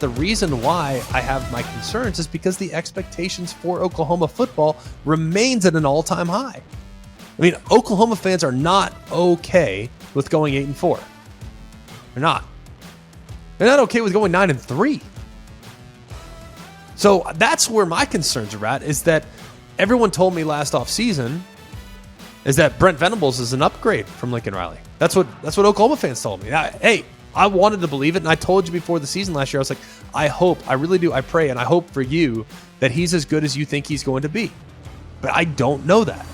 The reason why I have my concerns is because the expectations for Oklahoma football remains at an all-time high. I mean, Oklahoma fans are not okay with going 8-4. They're not. They're not okay with going 9-3. So that's where my concerns are at, is that everyone told me last offseason is that Brent Venables is an upgrade from Lincoln Riley. That's what Oklahoma fans told me. Hey, I wanted to believe it, and I told you before the season last year, I was like, I really do, I pray, and I hope for you that he's as good as you think he's going to be. But I don't know that.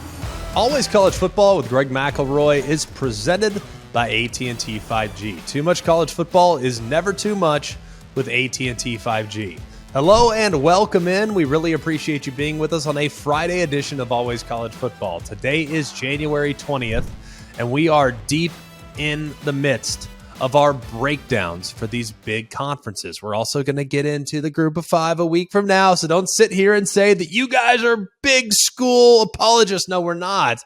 Always College Football with Greg McElroy is presented by AT&T 5G. Too much college football is never too much with AT&T 5G. Hello and welcome in. We really appreciate you being with us on a Friday edition of Always College Football. Today is January 20th, and we are deep in the midst of our breakdowns for these big conferences. We're also going to get into the Group of Five a week from now, so don't sit here and say that you guys are big school apologists. No, we're not.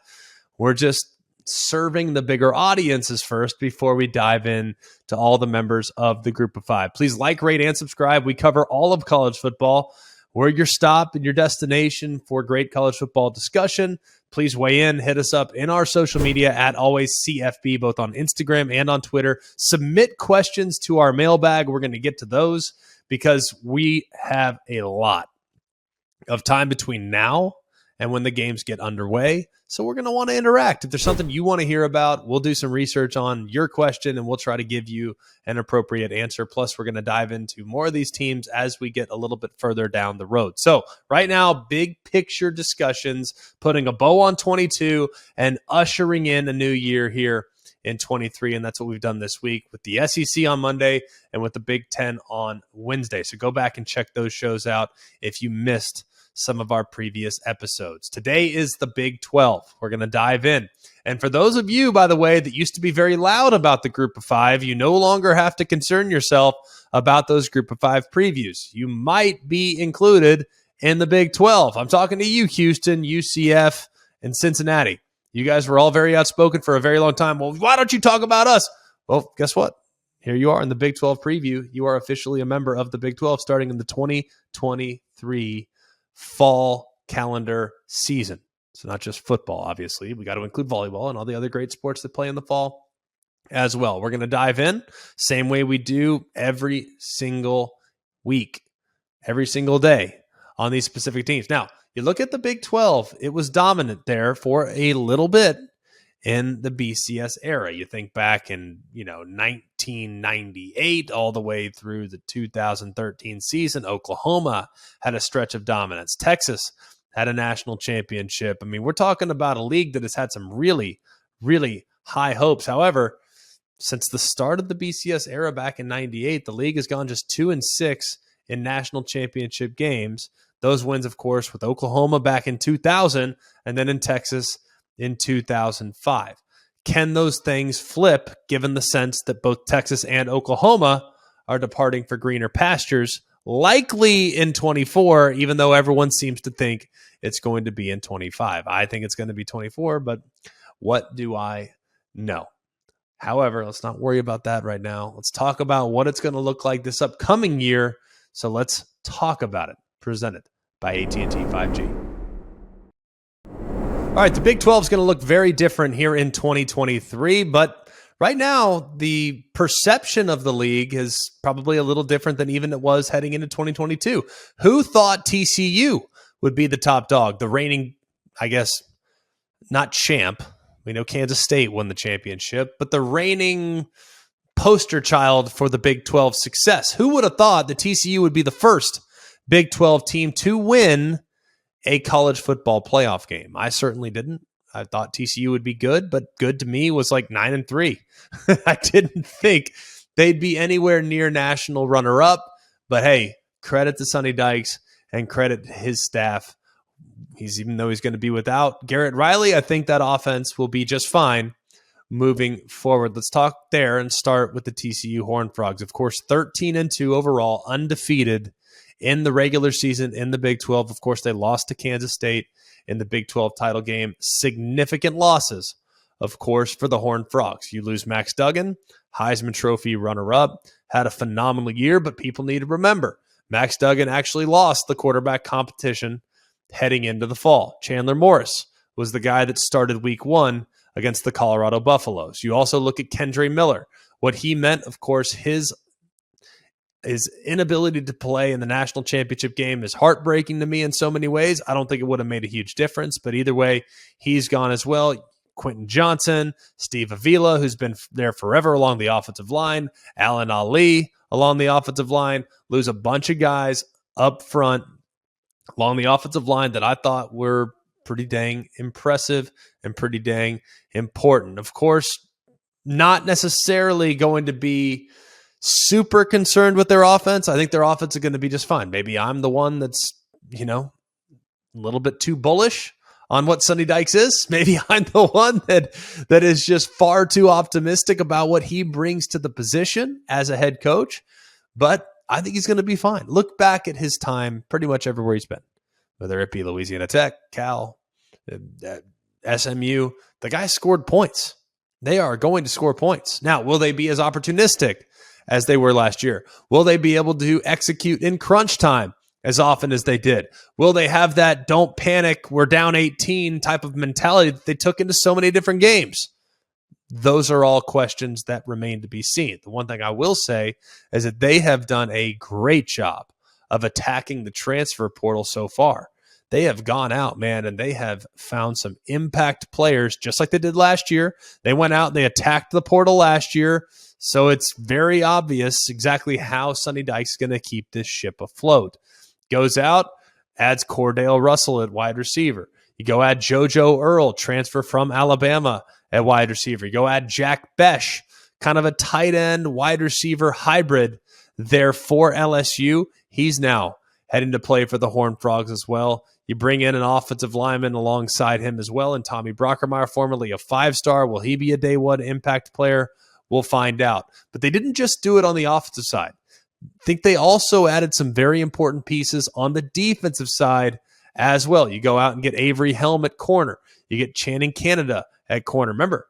We're just serving the bigger audiences first before we dive in to all the members of the Group of Five. Please like, rate, and subscribe. We cover all of college football. We're your stop and your destination for great college football discussion. Please weigh in. Hit us up in our social media at AlwaysCFB, both on Instagram and on Twitter. Submit questions to our mailbag. We're going to get to those because we have a lot of time between now and when the games get underway. So we're going to want to interact. If there's something you want to hear about, we'll do some research on your question and we'll try to give you an appropriate answer. Plus, we're going to dive into more of these teams as we get a little bit further down the road. So right now, big picture discussions, putting a bow on 22 and ushering in a new year here in 23. And that's what we've done this week with the SEC on Monday and with the Big Ten on Wednesday. So go back and check those shows out if you missed some of our previous episodes. Today is the Big 12. We're going to dive in. And for those of you, by the way, that used to be very loud about the Group of Five, you no longer have to concern yourself about those Group of Five previews. You might be included in the Big 12. I'm talking to you, Houston, UCF, and Cincinnati. You guys were all very outspoken for a very long time. Well, why don't you talk about us? Well, guess what? Here you are in the Big 12 preview. You are officially a member of the Big 12 starting in the 2023 fall calendar season. So not just football, obviously. We got to include volleyball and all the other great sports that play in the fall as well. We're going to dive in same way we do every single week, every single day on these specific teams. Now, you look at the Big 12, it was dominant there for a little bit in the BCS era. You think back in, 1998 all the way through the 2013 season, Oklahoma had a stretch of dominance. Texas had a national championship. I mean, we're talking about a league that has had some really, really high hopes. However, since the start of the BCS era back in 98, the league has gone just 2-6 in national championship games. Those wins, of course, with Oklahoma back in 2000 and then in Texas in 2005. Can those things flip given the sense that both Texas and Oklahoma are departing for greener pastures, likely in 24, even though everyone seems to think it's going to be in 25? I think it's going to be 24, but what do I know? However, let's not worry about that right now. Let's talk about what it's going to look like this upcoming year. So let's talk about it. Presented by AT&T 5G. All right, the Big 12 is going to look very different here in 2023, but right now the perception of the league is probably a little different than even it was heading into 2022. Who thought TCU would be the top dog, the reigning, I guess, not champ? We know Kansas State won the championship, but the reigning poster child for the Big 12 success. Who would have thought that TCU would be the first Big 12 team to win a college football playoff game? I certainly didn't. I thought TCU would be good, but good to me was like 9-3. I didn't think they'd be anywhere near national runner-up, but hey, credit to Sonny Dykes and credit his staff. Even though he's going to be without Garrett Riley, I think that offense will be just fine moving forward. Let's talk there and start with the TCU Horned Frogs. Of course, 13-2 overall, undefeated in the regular season in the Big 12. Of course, they lost to Kansas State in the Big 12 title game. Significant losses of course, for the Horned Frogs. You lose Max Duggan, Heisman Trophy runner-up, had a phenomenal year, but people need to remember, Max Duggan actually lost the quarterback competition heading into the fall. Chandler Morris was the guy that started week 1 against the Colorado Buffaloes. You also look at Kendre Miller. What he meant, of course, his inability to play in the national championship game is heartbreaking to me in so many ways. I don't think it would have made a huge difference, but either way, he's gone as well. Quentin Johnson, Steve Avila, who's been there forever along the offensive line, Alan Ali along the offensive line, lose a bunch of guys up front along the offensive line that I thought were pretty dang impressive and pretty dang important. Of course, not necessarily going to be super concerned with their offense. I think their offense is going to be just fine. Maybe I'm the one that's, a little bit too bullish on what Sonny Dykes is. Maybe I'm the one that is just far too optimistic about what he brings to the position as a head coach. But I think he's going to be fine. Look back at his time pretty much everywhere he's been, whether it be Louisiana Tech, Cal, SMU. The guy scored points. They are going to score points. Now, will they be as opportunistic as they were last year? Will they be able to execute in crunch time as often as they did? Will they have that don't panic, we're down 18 type of mentality that they took into so many different games? Those are all questions that remain to be seen. The one thing I will say is that they have done a great job of attacking the transfer portal so far. They have gone out, man, and they have found some impact players just like they did last year. They went out and they attacked the portal last year. So it's very obvious exactly how Sonny Dykes is going to keep this ship afloat. Goes out, adds Cordell Russell at wide receiver. You go add JoJo Earl, transfer from Alabama at wide receiver. You go add Jack Besh, kind of a tight end wide receiver hybrid there for LSU. He's now heading to play for the Horned Frogs as well. You bring in an offensive lineman alongside him as well, and Tommy Brockermeyer, formerly a 5-star. Will he be a day one impact player? We'll find out. But they didn't just do it on the offensive side. I think they also added some very important pieces on the defensive side as well. You go out and get Avery Helm at corner. You get Channing Canada at corner. Remember,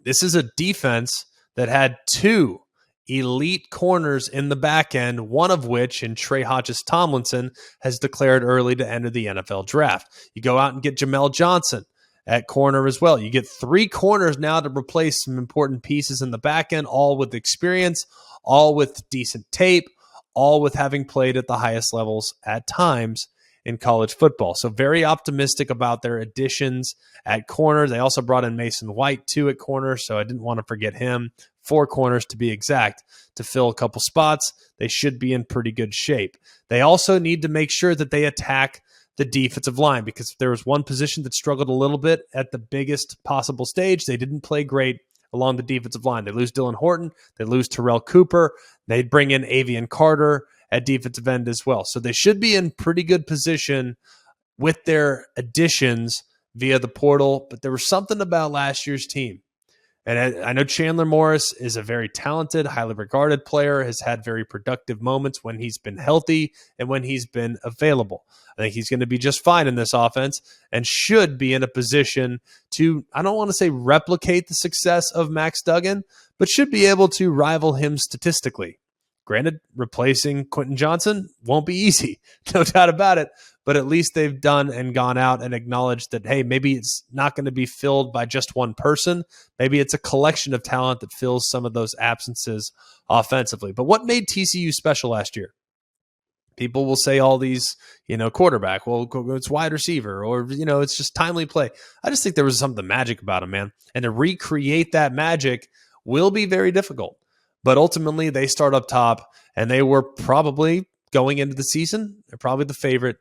this is a defense that had 2 elite corners in the back end, one of which, in Trey Hodges-Tomlinson, has declared early to enter the NFL draft. You go out and get Jamel Johnson at corner as well. You get 3 corners now to replace some important pieces in the back end, all with experience, all with decent tape, all with having played at the highest levels at times in college football. So very optimistic about their additions at corner. They also brought in Mason White too at corner, so I didn't want to forget him. 4 corners to be exact to fill a couple spots. They should be in pretty good shape. They also need to make sure that they attack the defensive line, because if there was one position that struggled a little bit at the biggest possible stage, they didn't play great along the defensive line. They lose Dylan Horton. They lose Terrell Cooper. They'd bring in Avian Carter at defensive end as well. So they should be in pretty good position with their additions via the portal. But there was something about last year's team. And I know Chandler Morris is a very talented, highly regarded player, has had very productive moments when he's been healthy and when he's been available. I think he's going to be just fine in this offense and should be in a position to, I don't want to say replicate the success of Max Duggan, but should be able to rival him statistically. Granted, replacing Quentin Johnson won't be easy, no doubt about it, but at least they've done and gone out and acknowledged that, hey, maybe it's not going to be filled by just one person. Maybe it's a collection of talent that fills some of those absences offensively. But what made TCU special last year? People will say all these, quarterback, well, it's wide receiver, or, it's just timely play. I just think there was something magic about him, man. And to recreate that magic will be very difficult. But ultimately, they start up top, and they were probably going into the season, they're probably the favorite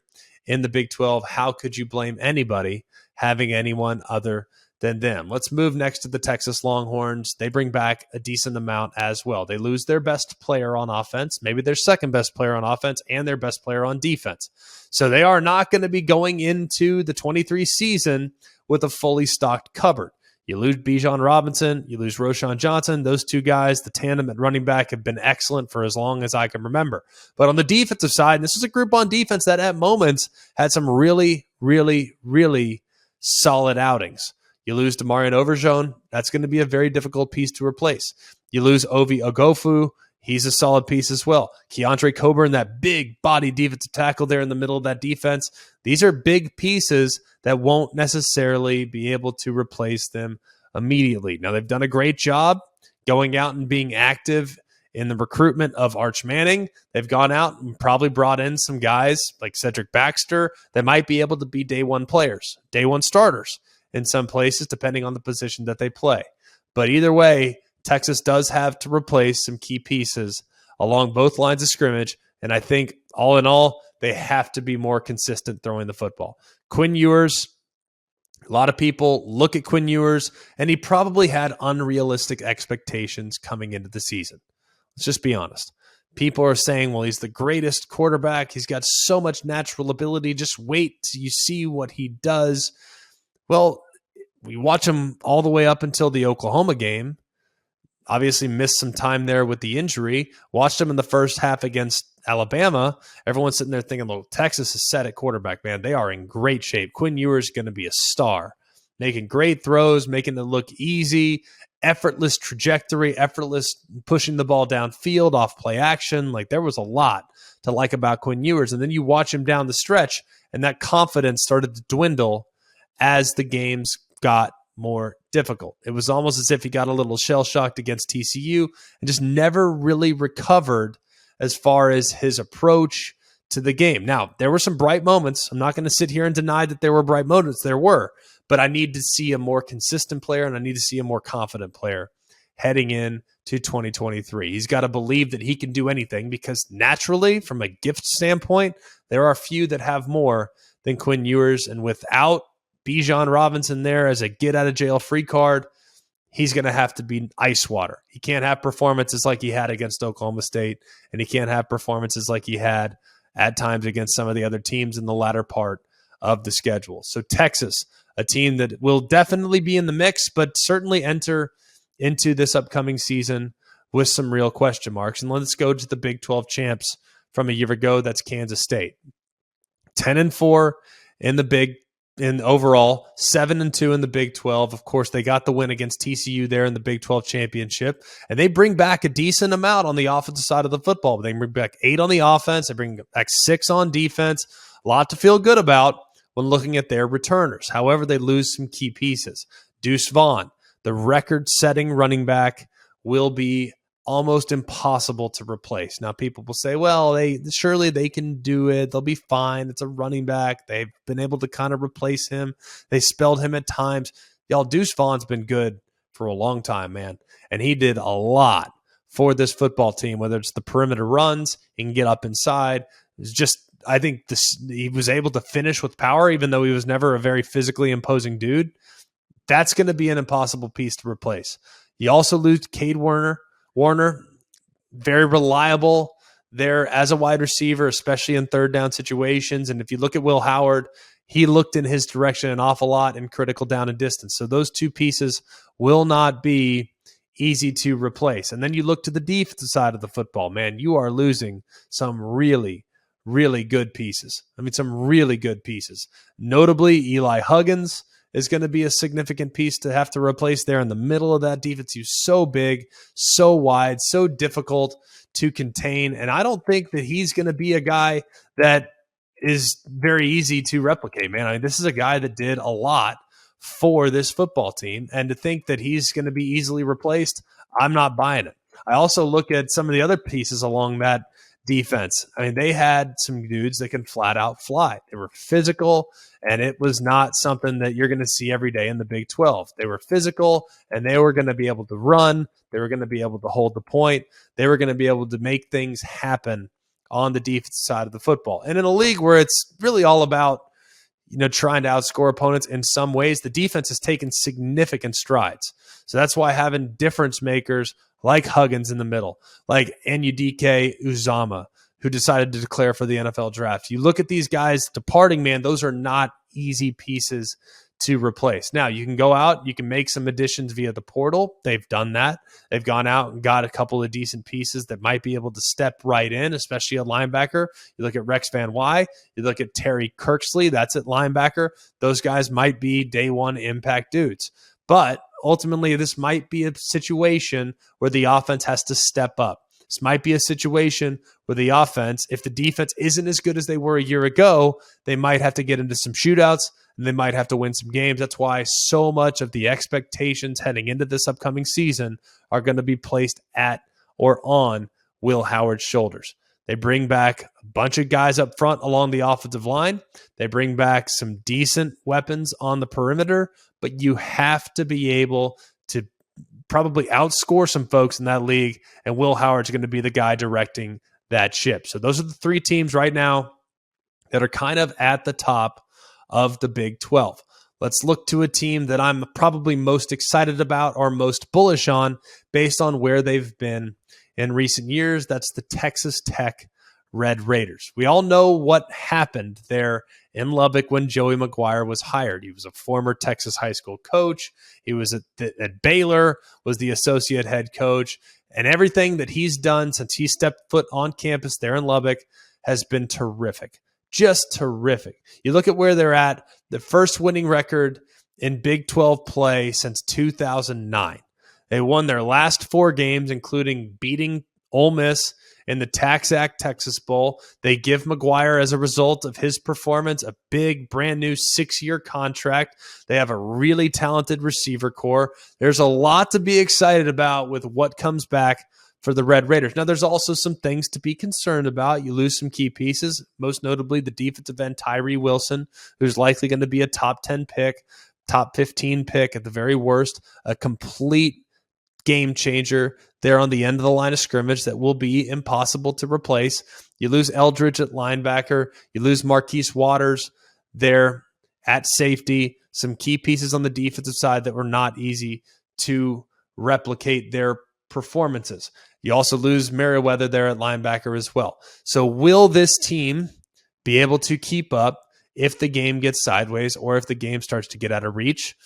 in the Big 12. How could you blame anybody having anyone other than them? Let's move next to the Texas Longhorns. They bring back a decent amount as well. They lose their best player on offense, maybe their second best player on offense, and their best player on defense. So they are not going to be going into the 23 season with a fully stocked cupboard. You lose Bijan Robinson, you lose Roschon Johnson. Those 2 guys, the tandem at running back, have been excellent for as long as I can remember. But on the defensive side, and this is a group on defense that at moments had some really, really, really solid outings. You lose Demarion Overzone, that's going to be a very difficult piece to replace. You lose Ovi Ogofu, he's a solid piece as well. Keontre Coburn, that big body defensive tackle there in the middle of that defense. These are big pieces that won't necessarily be able to replace them immediately. Now, they've done a great job going out and being active in the recruitment of Arch Manning. They've gone out and probably brought in some guys like Cedric Baxter that might be able to be day one players, day one starters in some places, depending on the position that they play. But either way, Texas does have to replace some key pieces along both lines of scrimmage. And I think all in all, they have to be more consistent throwing the football. Quinn Ewers, a lot of people look at Quinn Ewers, and he probably had unrealistic expectations coming into the season. Let's just be honest. People are saying, well, he's the greatest quarterback. He's got so much natural ability. Just wait till you see what he does. Well, we watch him all the way up until the Oklahoma game. Obviously missed some time there with the injury. Watched him in the first half against Alabama. Everyone's sitting there thinking, well, Texas is set at quarterback, man. They are in great shape. Quinn Ewers is going to be a star. Making great throws, making it look easy, effortless trajectory, effortless pushing the ball downfield off play action. Like, there was a lot to like about Quinn Ewers. And then you watch him down the stretch, and that confidence started to dwindle as the games got more difficult. It was almost as if he got a little shell-shocked against TCU and just never really recovered as far as his approach to the game. Now, there were some bright moments. I'm not going to sit here and deny that there were bright moments. There were. But I need to see a more consistent player, and I need to see a more confident player heading in to 2023. He's got to believe that he can do anything, because naturally, from a gift standpoint, there are few that have more than Quinn Ewers. And without Bijan Robinson there as a get-out-of-jail-free card, he's going to have to be ice water. He can't have performances like he had against Oklahoma State, and he can't have performances like he had at times against some of the other teams in the latter part of the schedule. So Texas, a team that will definitely be in the mix, but certainly enter into this upcoming season with some real question marks. And let's go to the Big 12 champs from a year ago. That's Kansas State. 10-4 in overall, 7-2 in the Big 12. Of course, they got the win against TCU there in the Big 12 championship, and they bring back a decent amount on the offensive side of the football. They bring back 8 on the offense. They bring back 6 on defense. A lot to feel good about when looking at their returners. However, they lose some key pieces. Deuce Vaughn, the record-setting running back, will be almost impossible to replace. Now, people will say, well, surely they can do it. They'll be fine. It's a running back. They've been able to kind of replace him. They spelled him at times. Y'all, Deuce Vaughn's been good for a long time, man. And he did a lot for this football team, whether it's the perimeter runs, he can get up inside. It's just, I think he was able to finish with power, even though he was never a very physically imposing dude. That's going to be an impossible piece to replace. You also lose Cade Warner, very reliable there as a wide receiver, especially in third down situations. And if you look at Will Howard, he looked in his direction an awful lot in critical down and distance. So those two pieces will not be easy to replace. And then you look to the defensive side of the football, man, you are losing some really, really good pieces. I mean, some really good pieces. Notably, Eli Huggins is going to be a significant piece to have to replace there in the middle of that defense. He's so big, so wide, so difficult to contain. And I don't think that he's going to be a guy that is very easy to replicate, man. I mean, this is a guy that did a lot for this football team. And to think that he's going to be easily replaced, I'm not buying it. I also look at some of the other pieces along that defense. I mean, they had some dudes that can flat out fly. They were physical, and it was not something that you're going to see every day in the Big 12. They were physical, and they were going to be able to run. They were going to be able to hold the point. They were going to be able to make things happen on the defensive side of the football. And in a league where it's really all about, trying to outscore opponents, in some ways, the defense has taken significant strides. So that's why having difference makers like Huggins in the middle, like Anyudike Uzama, who decided to declare for the NFL draft. You look at these guys departing, man, those are not easy pieces to replace. Now, you can go out, you can make some additions via the portal. They've done that. They've gone out and got a couple of decent pieces that might be able to step right in, especially at linebacker. You look at Rex Van Wy, you look at Terry Kirksley, that's at linebacker. Those guys might be day one impact dudes. But ultimately, this might be a situation where the offense has to step up. This might be a situation where the offense, if the defense isn't as good as they were a year ago, they might have to get into some shootouts and they might have to win some games. That's why so much of the expectations heading into this upcoming season are going to be placed at or on Will Howard's shoulders. They bring back a bunch of guys up front along the offensive line. They bring back some decent weapons on the perimeter, but you have to be able to probably outscore some folks in that league, and Will Howard's going to be the guy directing that ship. So those are the three teams right now that are kind of at the top of the Big 12. Let's look to a team that I'm probably most excited about or most bullish on based on where they've been in recent years. That's the Texas Tech Red Raiders. We all know what happened there in Lubbock when Joey McGuire was hired. He was a former Texas high school coach. He was at Baylor, was the associate head coach, and everything that he's done since he stepped foot on campus there in Lubbock has been terrific. Just terrific. You look at where they're at, the first winning record in Big 12 play since 2009. They won their last 4 games, including beating Ole Miss in the TaxAct Texas Bowl. They give McGuire, as a result of his performance, a big, brand new 6-year contract. They have a really talented receiver core. There's a lot to be excited about with what comes back for the Red Raiders. Now, there's also some things to be concerned about. You lose some key pieces, most notably the defensive end Tyree Wilson, who's likely going to be a top 10 pick, top 15 pick at the very worst, a complete game changer there on the end of the line of scrimmage that will be impossible to replace. You lose Eldridge at linebacker. You lose Marquise Waters there at safety. Some key pieces on the defensive side that were not easy to replicate their performances. You also lose Merriweather there at linebacker as well. So will this team be able to keep up if the game gets sideways or if the game starts to get out of reach?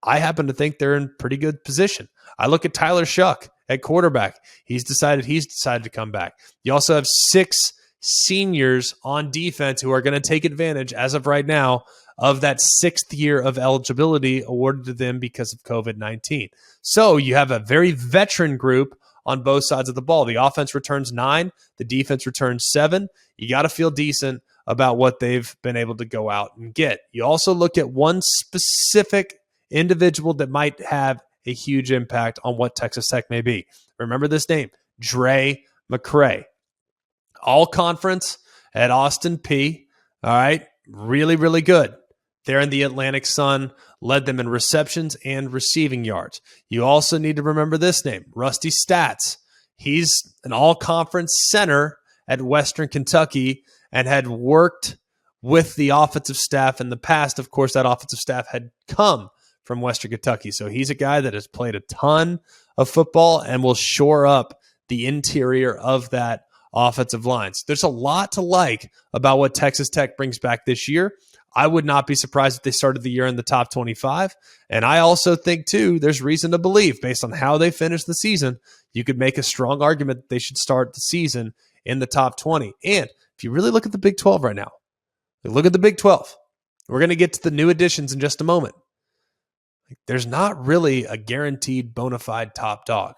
I happen to think they're in pretty good position. I look at Tyler Shuck at quarterback. He's decided to come back. You also have 6 seniors on defense who are going to take advantage, as of right now, of that 6th year of eligibility awarded to them because of COVID-19. So you have a very veteran group on both sides of the ball. The offense returns 9, the defense returns 7. You got to feel decent about what they've been able to go out and get. You also look at one specific individual that might have a huge impact on what Texas Tech may be. Remember this name, Dre McCray. All conference at Austin P. All right. Really, really good. There in the Atlantic Sun, led them in receptions and receiving yards. You also need to remember this name, Rusty Stats. He's an all-conference center at Western Kentucky and had worked with the offensive staff in the past. Of course, that offensive staff had come from Western Kentucky. So he's a guy that has played a ton of football and will shore up the interior of that offensive line. So there's a lot to like about what Texas Tech brings back this year. I would not be surprised if they started the year in the top 25. And I also think, too, there's reason to believe, based on how they finished the season, you could make a strong argument that they should start the season in the top 20. And if you really look at the Big 12 right now, look at the Big 12. We're going to get to the new additions in just a moment. There's not really a guaranteed bona fide top dog.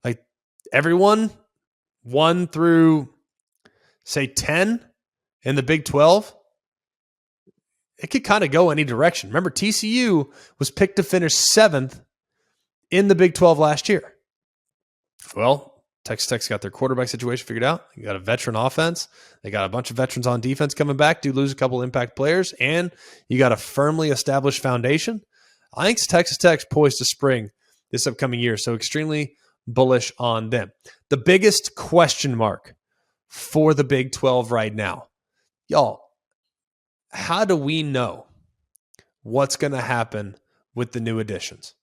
Like everyone 1 through, say, 10 in the Big 12, it could kind of go any direction. Remember, TCU was picked to finish 7th in the Big 12 last year. Well, Texas Tech's got their quarterback situation figured out. You got a veteran offense. They got a bunch of veterans on defense coming back. Do lose a couple impact players, and you got a firmly established foundation. I think Texas Tech's poised to spring this upcoming year, so extremely bullish on them. The biggest question mark for the Big 12 right now, y'all, how do we know what's going to happen with the new additions?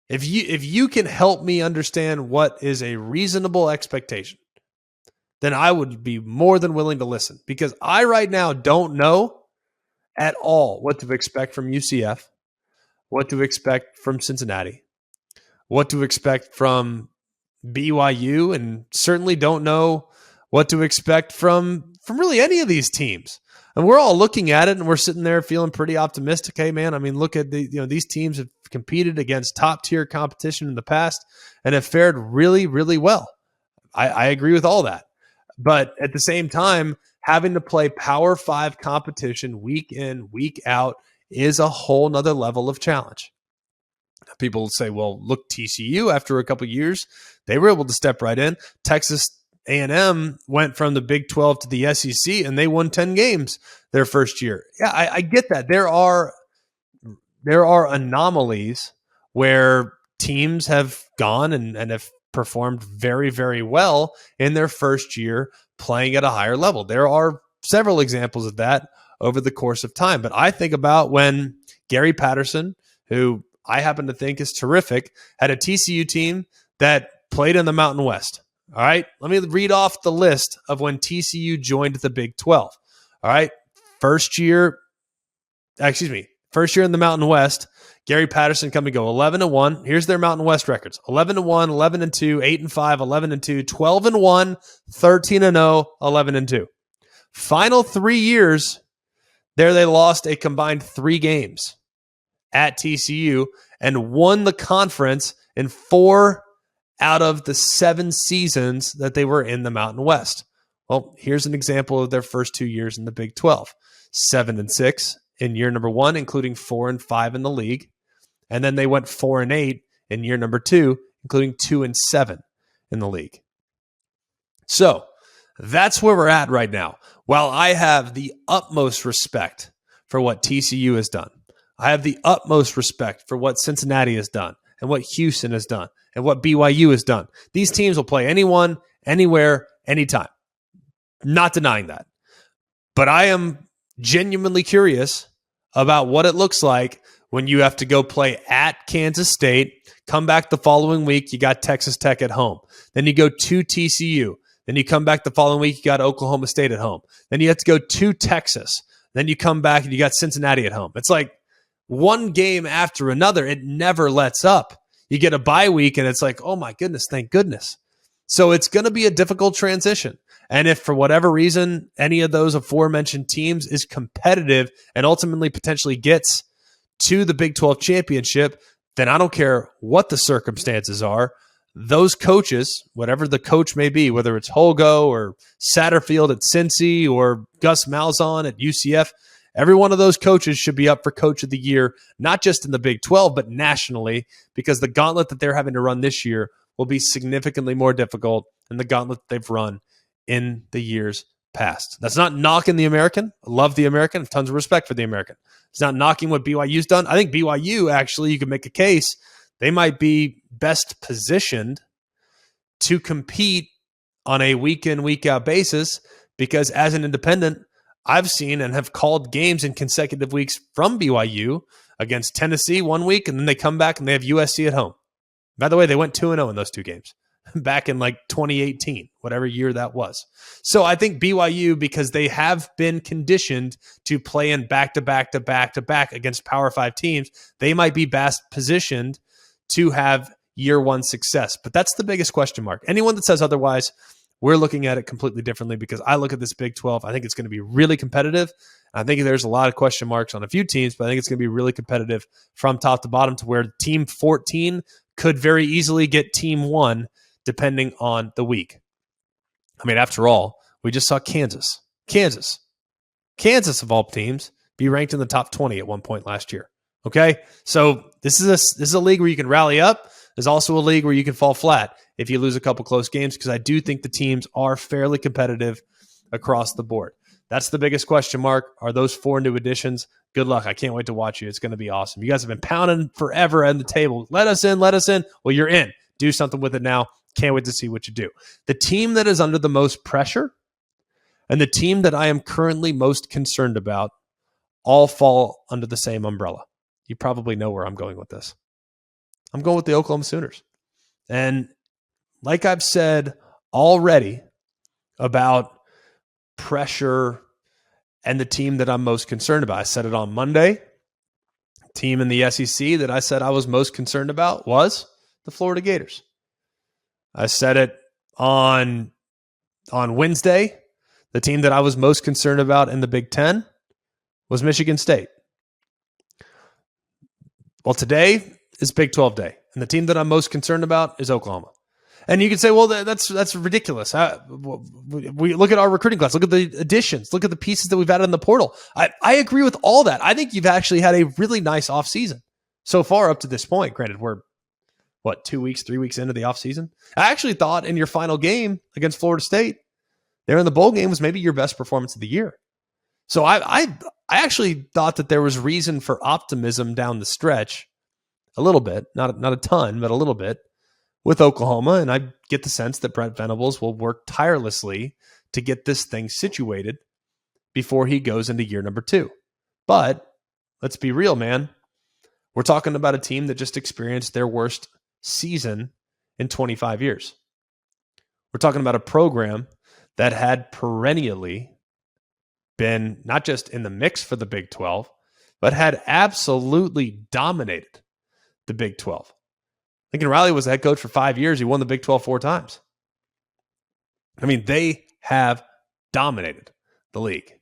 If you can help me understand what is a reasonable expectation, then I would be more than willing to listen, because I right now don't know at all what to expect from UCF. what to expect from Cincinnati, what to expect from BYU, and certainly don't know what to expect from really any of these teams. And we're all looking at it and we're sitting there feeling pretty optimistic. Hey man, I mean, look at these teams have competed against top tier competition in the past and have fared really, really well. I agree with all that. But at the same time, having to play Power 5 competition week in, week out is a whole nother level of challenge. People say, well, look, TCU, after a couple of years, they were able to step right in. Texas A&M went from the Big 12 to the SEC, and they won 10 games their first year. Yeah, I get that. There are anomalies where teams have gone and have performed very, very well in their first year playing at a higher level. There are several examples of that over the course of time. But I think about when Gary Patterson, who I happen to think is terrific, had a TCU team that played in the Mountain West. All right, let me read off the list of when TCU joined the Big 12. All right, first year in the Mountain West, Gary Patterson coming to go 11-1. Here's their Mountain West records: 11-1, 11-2, 8-5, 11-2, 12-1, 13-0, 11-2. Final 3 years, there they lost a combined 3 games at TCU and won the conference in 4 out of the 7 seasons that they were in the Mountain West. Well, here's an example of their first 2 years in the Big 12. 7-6 in year number 1, including 4-5 in the league. And then they went 4-8 in year number 2, including 2-7 in the league. So that's where we're at right now. While I have the utmost respect for what TCU has done, I have the utmost respect for what Cincinnati has done and what Houston has done and what BYU has done. These teams will play anyone, anywhere, anytime. Not denying that. But I am genuinely curious about what it looks like when you have to go play at Kansas State, come back the following week, you got Texas Tech at home. Then you go to TCU. Then you come back the following week, you got Oklahoma State at home. Then you have to go to Texas. Then you come back and you got Cincinnati at home. It's like one game after another. It never lets up. You get a bye week and it's like, oh my goodness, thank goodness. So it's going to be a difficult transition. And if for whatever reason any of those aforementioned teams is competitive and ultimately potentially gets to the Big 12 championship, then I don't care what the circumstances are. Those coaches, whatever the coach may be, whether it's Holgo or Satterfield at Cincy or Gus Malzahn at UCF, every one of those coaches should be up for Coach of the Year, not just in the Big 12, but nationally, because the gauntlet that they're having to run this year will be significantly more difficult than the gauntlet that they've run in the years past. That's not knocking the American. I love the American. I have tons of respect for the American. It's not knocking what BYU's done. I think BYU, actually, you can make a case, they might be best positioned to compete on a week-in, week-out basis because as an independent, I've seen and have called games in consecutive weeks from BYU against Tennessee one week, and then they come back and they have USC at home. By the way, they went 2-0 in those 2 games back in like 2018, whatever year that was. So I think BYU, because they have been conditioned to play in back-to-back against Power 5 teams, they might be best positioned to have year one success. But that's the biggest question mark. Anyone that says otherwise, we're looking at it completely differently because I look at this Big 12. I think it's going to be really competitive. I think there's a lot of question marks on a few teams, but I think it's going to be really competitive from top to bottom to where Team 14 could very easily get Team 1 depending on the week. I mean, after all, we just saw Kansas of all teams be ranked in the top 20 at one point last year. Okay, so this is a league where you can rally up. There's also a league where you can fall flat if you lose a couple close games because I do think the teams are fairly competitive across the board. That's the biggest question mark. Are those 4 new additions? Good luck. I can't wait to watch you. It's going to be awesome. You guys have been pounding forever on the table. Let us in. Well, you're in. Do something with it now. Can't wait to see what you do. The team that is under the most pressure and the team that I am currently most concerned about all fall under the same umbrella. You probably know where I'm going with this. I'm going with the Oklahoma Sooners. And like I've said already about pressure and the team that I'm most concerned about, I said it on Monday. team in the SEC that I said I was most concerned about was the Florida Gators. I said it on Wednesday. The team that I was most concerned about in the Big Ten was Michigan State. Well, today is Big 12 day, and the team that I'm most concerned about is Oklahoma. And you can say, well, that's ridiculous. We look at our recruiting class, look at the additions, look at the pieces that we've added in the portal. I agree with all that. I think you've actually had a really nice offseason so far up to this point. Granted, we're 3 weeks into the offseason. I actually thought in your final game against Florida State, there in the bowl game was maybe your best performance of the year. So I actually thought that there was reason for optimism down the stretch, a little bit, not a ton, but a little bit, with Oklahoma, and I get the sense that Brent Venables will work tirelessly to get this thing situated before he goes into year number 2. But let's be real, man. We're talking about a team that just experienced their worst season in 25 years. We're talking about a program that had perennially been not just in the mix for the Big 12, but had absolutely dominated the Big 12. Lincoln Riley was the head coach for 5 years. He won the Big 12 4 times. I mean, they have dominated the league.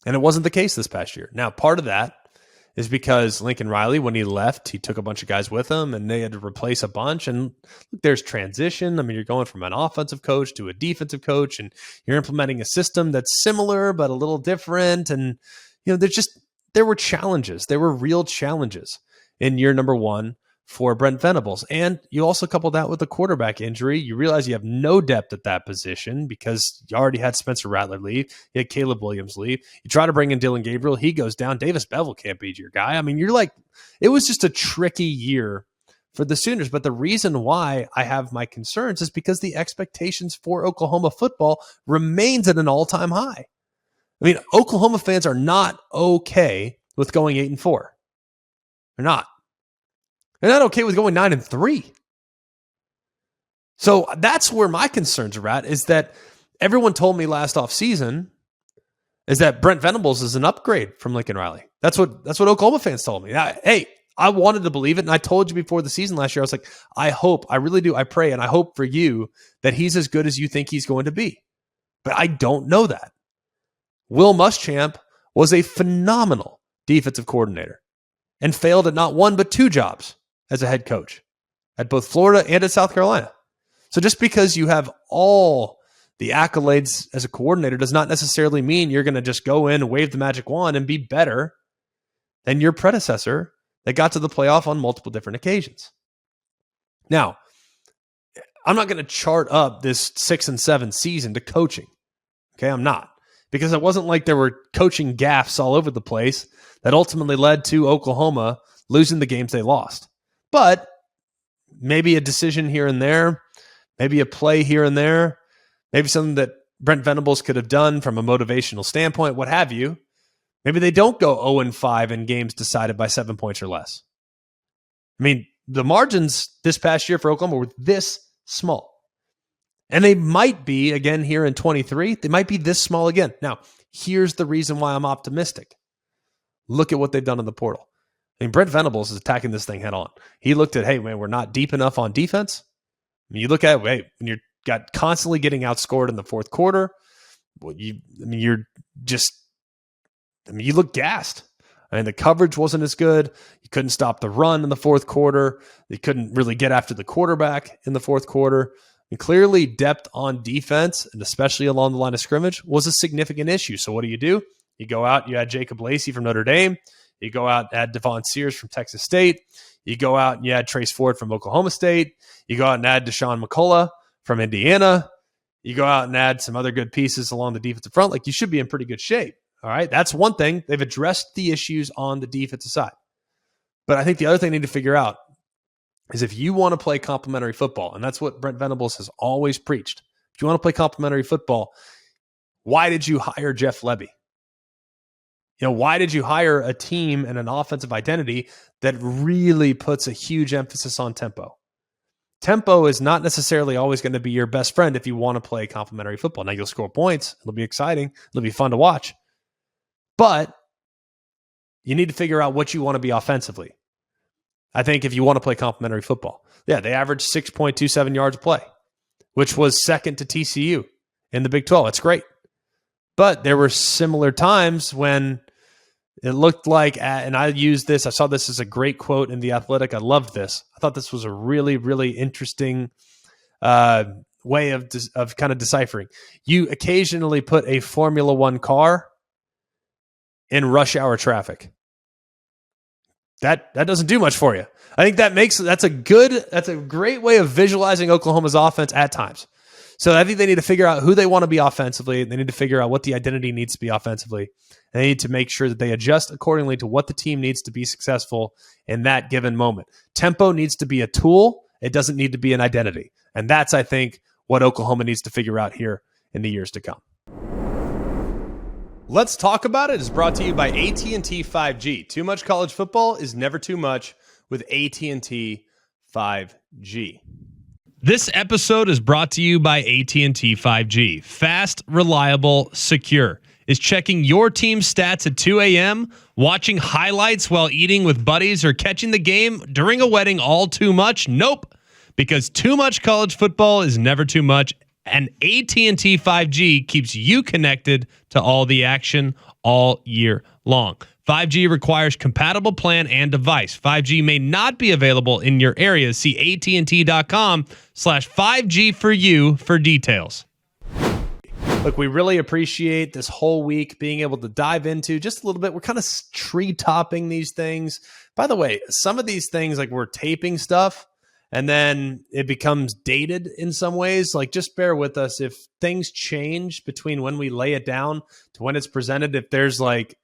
And it wasn't the case this past year. Now, part of that is because Lincoln Riley, when he left, he took a bunch of guys with him, and they had to replace a bunch. And look, there's transition. I mean, you're going from an offensive coach to a defensive coach, and you're implementing a system that's similar but a little different. And, there were challenges. There were real challenges in year number 1 for Brent Venables. And you also couple that with the quarterback injury. You realize you have no depth at that position because you already had Spencer Rattler leave. You had Caleb Williams leave. You try to bring in Dylan Gabriel. He goes down. Davis Bevel can't be your guy. I mean, it was just a tricky year for the Sooners. But the reason why I have my concerns is because the expectations for Oklahoma football remains at an all-time high. I mean, Oklahoma fans are not okay with going 8-4. They're not. They're not okay with going 9-3. So that's where my concerns are at, is that everyone told me last offseason is that Brent Venables is an upgrade from Lincoln Riley. That's what Oklahoma fans told me. I wanted to believe it, and I told you before the season last year, I was like, I really do, I pray, and I hope for you that he's as good as you think he's going to be. But I don't know that. Will Muschamp was a phenomenal defensive coordinator and failed at not 1 but 2 jobs as a head coach at both Florida and at South Carolina. So just because you have all the accolades as a coordinator does not necessarily mean you're going to just go in and wave the magic wand and be better than your predecessor that got to the playoff on multiple different occasions. Now, I'm not going to chart up this 6-7 season to coaching. Okay, I'm not. Because it wasn't like there were coaching gaffes all over the place that ultimately led to Oklahoma losing the games they lost. But maybe a decision here and there, maybe a play here and there, maybe something that Brent Venables could have done from a motivational standpoint, what have you. Maybe they don't go 0-5 in games decided by 7 points or less. I mean, the margins this past year for Oklahoma were this small. And they might be, again, here in 23, they might be this small again. Now, here's the reason why I'm optimistic. Look at what they've done in the portal. I mean, Brent Venables is attacking this thing head on. He looked at, hey, man, we're not deep enough on defense. I mean, you look at, when you're got constantly getting outscored in the fourth quarter, well, you look gassed. I mean, the coverage wasn't as good. You couldn't stop the run in the fourth quarter. You couldn't really get after the quarterback in the fourth quarter. And clearly, depth on defense, and especially along the line of scrimmage, was a significant issue. So what do? You go out, you add Jacob Lacey from Notre Dame. You go out and add Devon Sears from Texas State. You go out and you add Trace Ford from Oklahoma State. You go out and add Deshaun McCullough from Indiana. You go out and add some other good pieces along the defensive front. Like, you should be in pretty good shape. All right, that's one thing. They've addressed the issues on the defensive side. But I think the other thing they need to figure out is if you want to play complementary football, and that's what Brent Venables has always preached. If you want to play complementary football, why did you hire Jeff Lebby? Why did you hire a team and an offensive identity that really puts a huge emphasis on tempo? Tempo is not necessarily always going to be your best friend if you want to play complementary football. Now, you'll score points. It'll be exciting. It'll be fun to watch. But you need to figure out what you want to be offensively. I think if you want to play complementary football. Yeah, they averaged 6.27 yards a play, which was second to TCU in the Big 12. That's great. But there were similar times when it looked like, and I used this, I saw this as a great quote in The Athletic. I loved this. I thought this was a really, really interesting way of kind of deciphering. You occasionally put a Formula One car in rush hour traffic. That doesn't do much for you. I think that's a great way of visualizing Oklahoma's offense at times. So I think they need to figure out who they want to be offensively. They need to figure out what the identity needs to be offensively. And they need to make sure that they adjust accordingly to what the team needs to be successful in that given moment. Tempo needs to be a tool. It doesn't need to be an identity. And that's, I think, what Oklahoma needs to figure out here in the years to come. Let's Talk About It is brought to you by AT&T 5G. Too much college football is never too much with AT&T 5G. This episode is brought to you by AT&T 5G. Fast, reliable, secure. Is checking your team's stats at 2 a.m., watching highlights while eating with buddies, or catching the game during a wedding all too much? Nope. Because too much college football is never too much, and AT&T 5G keeps you connected to all the action all year long. 5G requires compatible plan and device. 5G may not be available in your area. See AT&T.com/5G for you for details. Look, we really appreciate this whole week being able to dive into just a little bit. We're kind of tree topping these things. By the way, some of these things, like we're taping stuff and then it becomes dated in some ways. Like, just bear with us if things change between when we lay it down to when it's presented. If there's like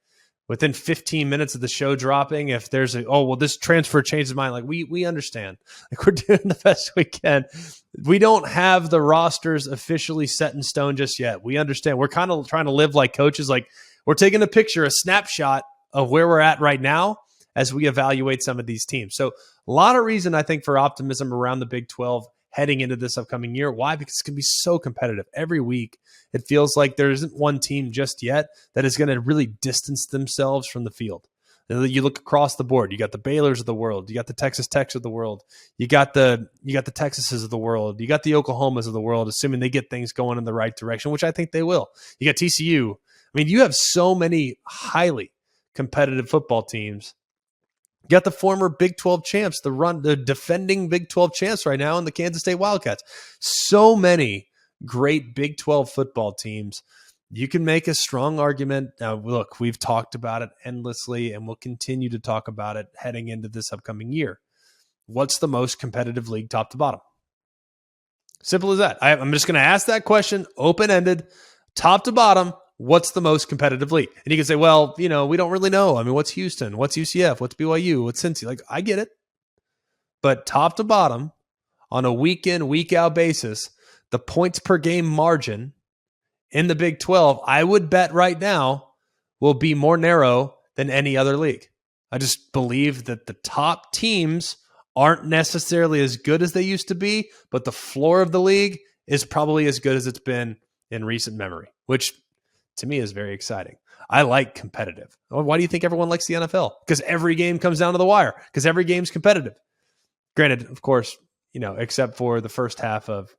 within 15 minutes of the show dropping, if there's this transfer changes mind, like we understand. Like, we're doing the best we can. We don't have the rosters officially set in stone just yet. We understand. We're kind of trying to live like coaches. Like, we're taking a picture, a snapshot of where we're at right now as we evaluate some of these teams. So a lot of reason, I think, for optimism around the Big 12 heading into this upcoming year. Why? Because it's going to be so competitive. Every week, it feels like there isn't one team just yet that is going to really distance themselves from the field. You look across the board. You got the Baylors of the world. You got the Texas Techs of the world. You got the Texases of the world. You got the Oklahomas of the world, assuming they get things going in the right direction, which I think they will. You got TCU. I mean, you have so many highly competitive football teams. You got the former Big 12 champs, the defending Big 12 champs right now in the Kansas State Wildcats. So many great Big 12 football teams. You can make a strong argument. Now, look, we've talked about it endlessly, and we'll continue to talk about it heading into this upcoming year. What's the most competitive league top to bottom? Simple as that. I'm just going to ask that question, open-ended, top to bottom. What's the most competitive league? And you can say, well, we don't really know. I mean, what's Houston? What's UCF? What's BYU? What's Cincy? Like, I get it. But top to bottom, on a week-in, week-out basis, the points per game margin in the Big 12, I would bet right now, will be more narrow than any other league. I just believe that the top teams aren't necessarily as good as they used to be, but the floor of the league is probably as good as it's been in recent memory, which to me is very exciting. I like competitive. Why do you think everyone likes the NFL? Because every game comes down to the wire, because every game's competitive. Granted, of course, except for the first half of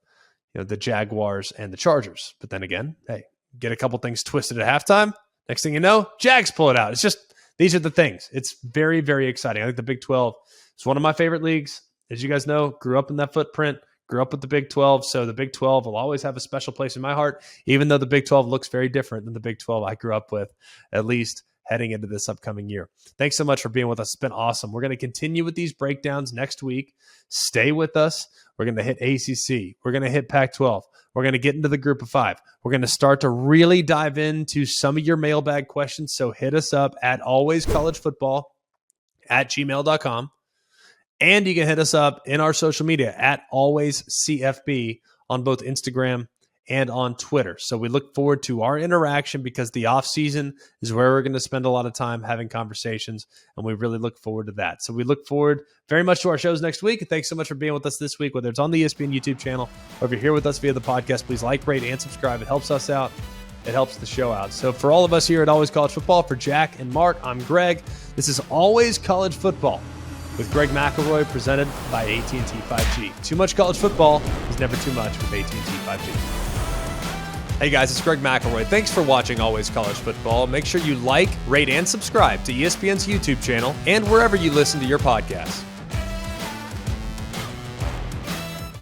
the Jaguars and the Chargers. But then again, hey, get a couple things twisted at halftime. Next thing you know, Jags pull it out. It's just, these are the things. It's very, very exciting. I think the Big 12 is one of my favorite leagues. As you guys know, grew up in that footprint, grew up with the Big 12. So the Big 12 will always have a special place in my heart, even though the Big 12 looks very different than the Big 12 I grew up with, at least heading into this upcoming year. Thanks so much for being with us. It's been awesome. We're going to continue with these breakdowns next week. Stay with us. We're going to hit ACC. We're going to hit Pac-12. We're going to get into the group of 5. We're going to start to really dive into some of your mailbag questions. So hit us up at alwayscollegefootball@gmail.com. And you can hit us up in our social media at alwayscfb on both Instagram and on Twitter. So we look forward to our interaction, because the off season is where we're going to spend a lot of time having conversations, and we really look forward to that. So we look forward very much to our shows next week. Thanks so much for being with us this week, whether it's on the ESPN YouTube channel or if you're here with us via the podcast. Please like, rate, and subscribe. It helps us out. It helps the show out. So for all of us here at Always College Football, for Jack and Mark, I'm Greg. This is Always College Football with Greg McElroy, presented by AT&T 5G. Too much college football is never too much with AT&T 5G. Hey guys, it's Greg McElroy. Thanks for watching Always College Football. Make sure you like, rate, and subscribe to ESPN's YouTube channel and wherever you listen to your podcasts.